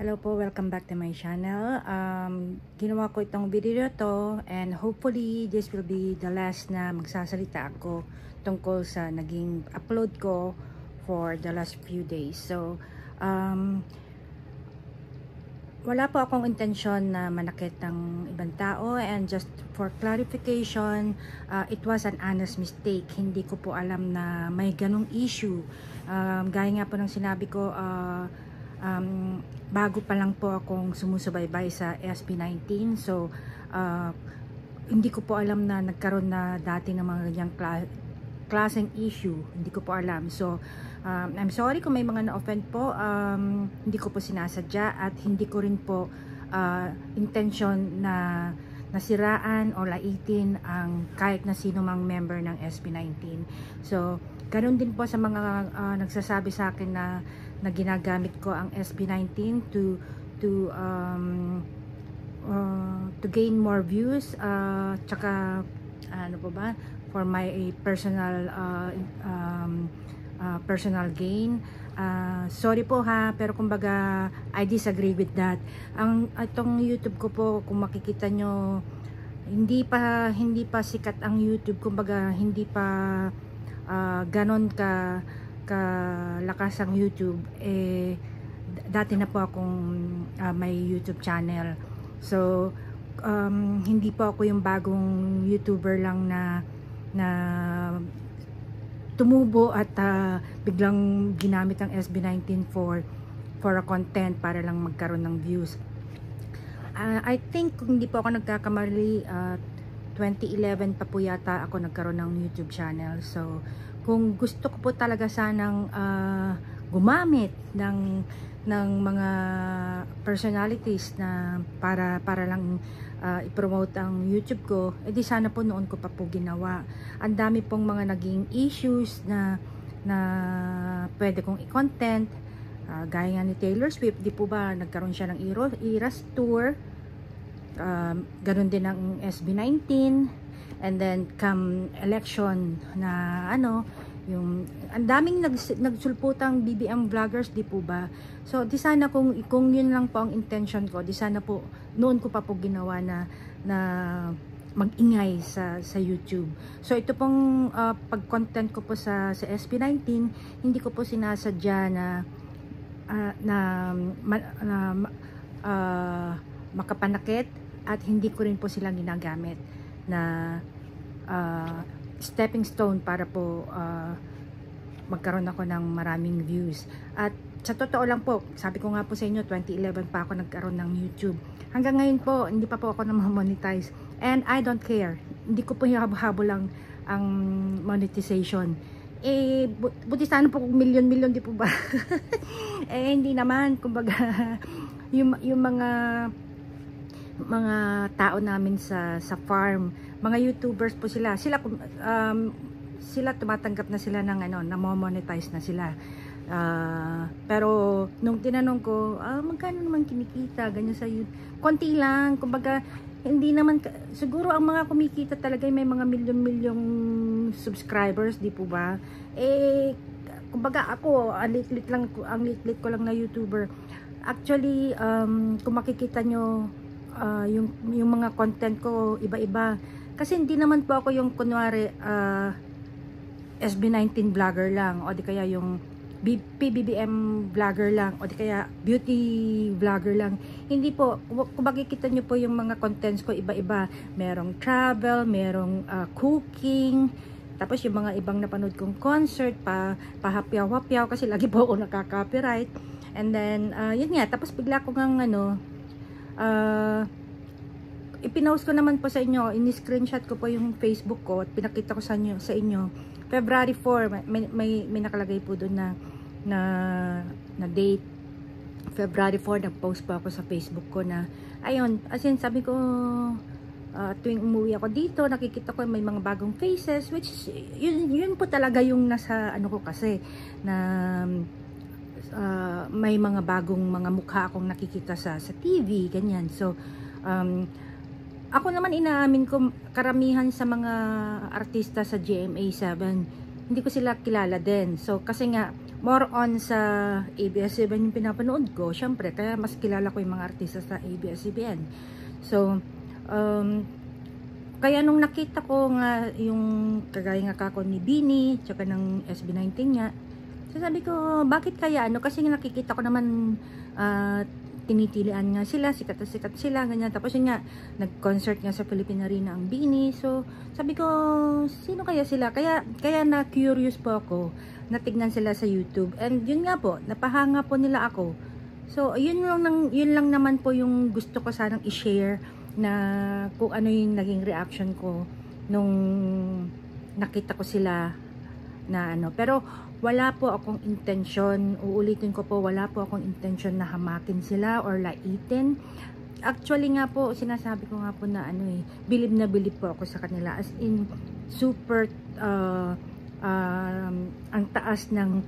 Hello po, welcome back to my channel. Ginawa ko itong video to and hopefully this will be the last na magsasalita ako tungkol sa naging upload ko for the last few days. So, wala po akong intensyon na manakit ng ibang tao, and just for clarification, it was an honest mistake. Hindi ko po alam na may ganong issue. Gaya nga po ng sinabi ko, bago pa lang po akong sumusubaybay sa SB19. So, hindi ko po alam na nagkaroon na dati ng mga ganyang klaseng issue. Hindi ko po alam. So, I'm sorry kung may mga na-offend po. Hindi ko po sinasadya at hindi ko rin po intention na nasiraan o laitin ang kahit na sino mang member ng SB19. So, ganoon din po sa mga nagsasabi sa akin na ginagamit ko ang SB19 to gain more views, tsaka ano po ba, for my personal personal gain. Sorry po ha, pero kumbaga I disagree with that. Itong YouTube ko po, kung makikita nyo, hindi pa sikat ang YouTube, kumbaga hindi pa ganon lakas ang YouTube. Dati na po akong may YouTube channel. So, hindi po ako yung bagong YouTuber lang na tumubo at biglang ginamit ang SB19 for a content para lang magkaroon ng views. I think kung hindi po ako nagkakamali, 2011 pa po yata ako nagkaroon ng YouTube channel. So, kung gusto ko po talaga sanang gumamit ng mga personalities na para lang i-promote ang YouTube ko, edi sana po noon ko pa po ginawa. Ang dami pong mga naging issues na pwede kong i-content, gaya nga ni Taylor Swift, di po ba nagkaroon siya ng Eras Tour, ganun din ang SB19, and then come election na yung ang daming nagsulputang BBM vloggers, di po ba? So di sana kung yun lang po ang intention ko, di sana po noon ko pa po ginawa na mag-ingay sa YouTube. So ito pong pag-content ko po sa SB19, hindi ko po sinasadya na makapanakit, at hindi ko rin po silang ginagamit na stepping stone para po magkaroon ako ng maraming views. At sa totoo lang po, sabi ko nga po sa inyo, 2011 pa ako nagkaroon ng YouTube. Hanggang ngayon po, hindi pa po ako na-monetize. And I don't care. Hindi ko po habo-habo lang ang monetization. Buti sana po kung milyon-milyon, di po ba? Hindi naman. Kumbaga, yung mga tao namin sa farm, mga YouTubers po sila tumatanggap na sila ng na-monetize na sila. Pero nung tinanong ko, magkano naman kinikita, ganyan sa YouTube, konti lang. Kumbaga, hindi naman, siguro ang mga kumikita talaga may mga milyon-milyong subscribers, di po ba? Kumbaga ako, ang lit-lit ko lang na YouTuber. Actually, kung makikita nyo, yung mga content ko iba-iba, kasi hindi naman po ako yung kunwari SB19 vlogger lang, o di kaya yung PBBM vlogger lang, o di kaya beauty vlogger lang. Hindi po. Kung makikita nyo po yung mga contents ko iba-iba, merong travel, merong cooking, tapos yung mga ibang napanood kong concert, pahapyaw-hapyaw kasi lagi po ako nakaka-copyright. And then yun nga, tapos bigla ko ngang ipinost ko naman po sa inyo, in-screenshot ko po yung Facebook ko at pinakita ko sa inyo. February 4, may nakalagay po doon na date. February 4, nag-post po ako sa Facebook ko na, ayun, as in, sabi ko, tuwing umuwi ako dito, nakikita ko may mga bagong faces, which yun po talaga yung nasa ko kasi, na may mga bagong mga mukha akong nakikita sa TV, ganyan. So, ako naman inaamin ko, karamihan sa mga artista sa GMA7, hindi ko sila kilala din. So, kasi nga, more on sa ABS-CBN yung pinapanood ko, syempre, kaya mas kilala ko yung mga artista sa ABS-CBN. So, kaya nung nakita ko nga yung kagaya nga kako ni Bini, tsaka ng SB19 nga, so sabi ko, bakit kaya ano? Kasi nakikita ko naman tinitilian nga sila, sikat na sikat sila, ganyan. Tapos yun nga, nag-concert nga sa Philippine Arena ang Bini. So, sabi ko, sino kaya sila? Kaya na-curious po ako, natignan sila sa YouTube. And yun nga po, napahanga po nila ako. So, yun lang naman po yung gusto ko sanang i-share na kung ano yung naging reaction ko nung nakita ko sila na ano. Pero, wala po akong intensyon, uulitin ko po, wala po akong intensyon na hamakin sila or laitin. Actually nga po, sinasabi ko nga po na ano bilib na bilib po ako sa kanila. As in, super ang taas ng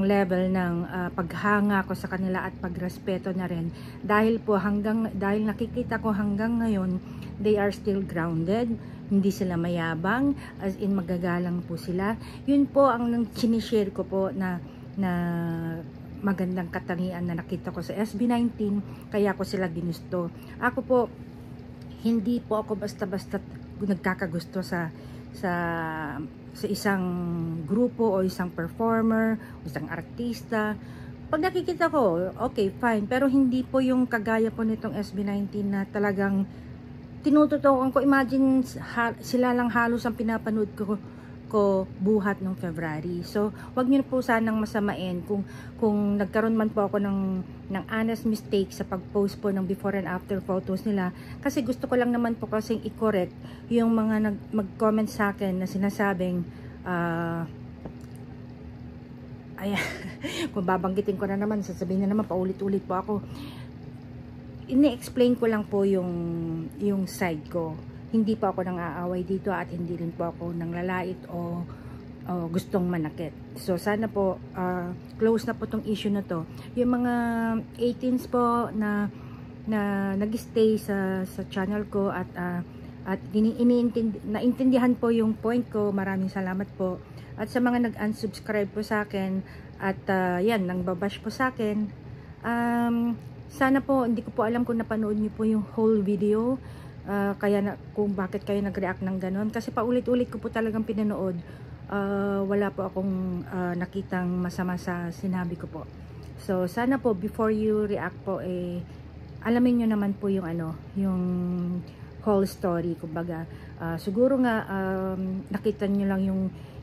level ng paghanga ko sa kanila at pagrespeto na rin. Dahil nakikita ko hanggang ngayon, they are still grounded. Hindi sila mayabang, as in magagalang po sila. Yun po ang sinishare ko po na magandang katangian na nakita ko sa SB19, kaya ko sila ginusto. Ako po, hindi po ako basta-basta nagkakagusto sa isang grupo o isang performer o isang artista. Pag nakikita ko, okay, fine, pero hindi po yung kagaya po nitong SB19 na talagang tinututukan ko. Imagine sila lang halos ang pinapanood ko buhat ng February. So, wag niyo po sanang masamain kung nagkaroon man po ako ng honest mistake sa pag-post po ng before and after photos nila. Kasi gusto ko lang naman po kasing i-correct yung mga mag-comment sa akin na sinasabing ayan, kung babanggitin ko na naman, sasabihin na naman, paulit-ulit po ako. Ini-explain ko lang po yung side ko. Hindi po ako nang aaway dito at hindi rin po ako nang lalait o gustong manakit. So sana po close na po tong issue na to. Yung mga 18s po na nag-stay sa channel ko at naintindihan po yung point ko. Maraming salamat po. At sa mga nag-unsubscribe po sa akin at yan, nang babash po sa akin, sana po, hindi ko po alam kung napanood niyo po yung whole video, kung bakit kayo nag-react ng ganon. Kasi paulit-ulit ko po talagang pinanood. Wala po akong nakitang masama sa sinabi ko po. So, sana po, before you react po, alamin nyo naman po yung yung whole story. Kumbaga, siguro nga, nakita nyo lang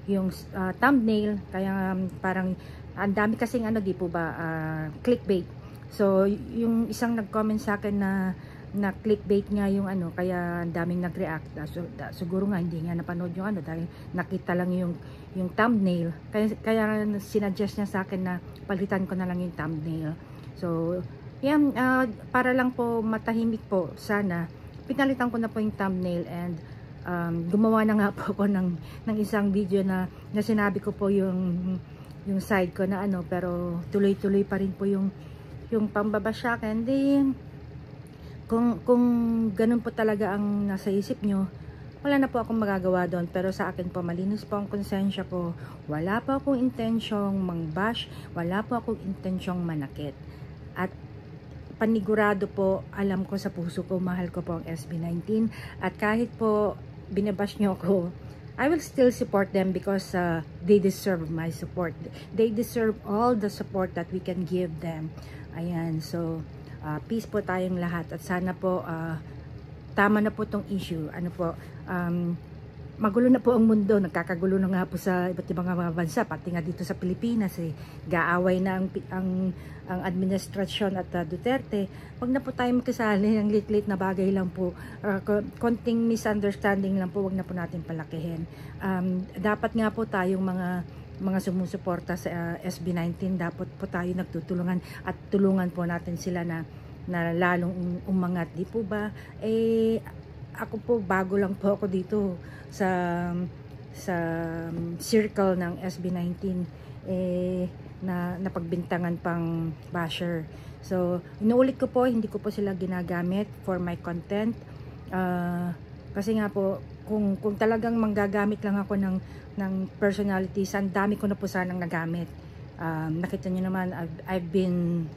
yung thumbnail, kaya parang, ang dami kasing di po ba, clickbait. So, yung isang nag-comment sa akin na clickbait nga yung kaya daming nag-react. Siguro nga hindi nga napanood yung dahil nakita lang yung thumbnail. Kaya sinuggest niya sa akin na palitan ko na lang yung thumbnail. So, yan, para lang po matahimik po, sana, pinalitan ko na po yung thumbnail and gumawa na nga po ako ng isang video na sinabi ko po yung side ko na pero tuloy-tuloy pa rin po yung pambabasya. And then, kung ganun po talaga ang nasa isip nyo, wala na po akong magagawa doon. Pero sa akin po, malinis po ang konsensya ko. Wala po akong intensyong mangbash, wala po akong intensyong manakit. At panigurado po, alam ko sa puso ko, mahal ko po ang SB19. At kahit po binabash nyo ako, I will still support them because they deserve my support. They deserve all the support that we can give them. Ayan, so peace po tayong lahat at sana po tama na po tong issue. Magulo na po ang mundo, nagkakagulo na nga po sa iba't ibang mga bansa, pati nga dito sa Pilipinas gaaway na ang administrasyon at Duterte. Wag na po tayo makisali ng lit-lit na bagay lang po, konting misunderstanding lang po, wag na po natin palakihin. Dapat nga po tayong mga sumusuporta sa SB19, dapat po tayo nagtutulungan at tulungan po natin sila na lalong umangat, di po ba? Ako po, bago lang po ako dito sa circle ng SB19, na napagbintangan pang basher. So, inuulit ko po, hindi ko po sila ginagamit for my content. Kasi nga po, kung talagang manggagamit lang ako ng personalities, ang dami ko na po sanang nagamit. Nakita nyo naman, I've been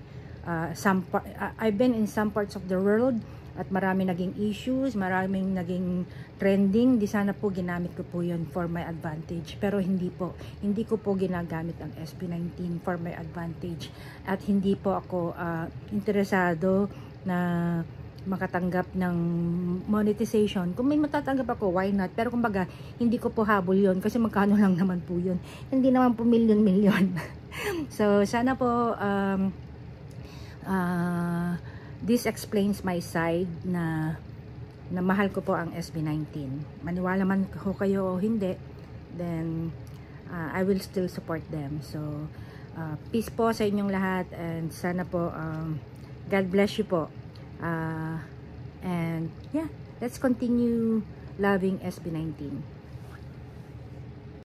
in some parts of the world at marami naging issues, maraming naging trending. Di sana po ginamit ko po yun for my advantage, pero hindi po, hindi ko po ginagamit ang SB19 for my advantage, at hindi po ako interesado na makatanggap ng monetization. Kung may matatanggap ako, why not? Pero kumbaga, hindi ko po habol yun kasi magkano lang naman po yun, hindi naman po milyon-milyon. So sana po this explains my side na mahal ko po ang SB19. Maniwala man ko kayo o hindi, then I will still support them. So peace po sa inyong lahat, and sana po God bless you po, and yeah, let's continue loving SB19.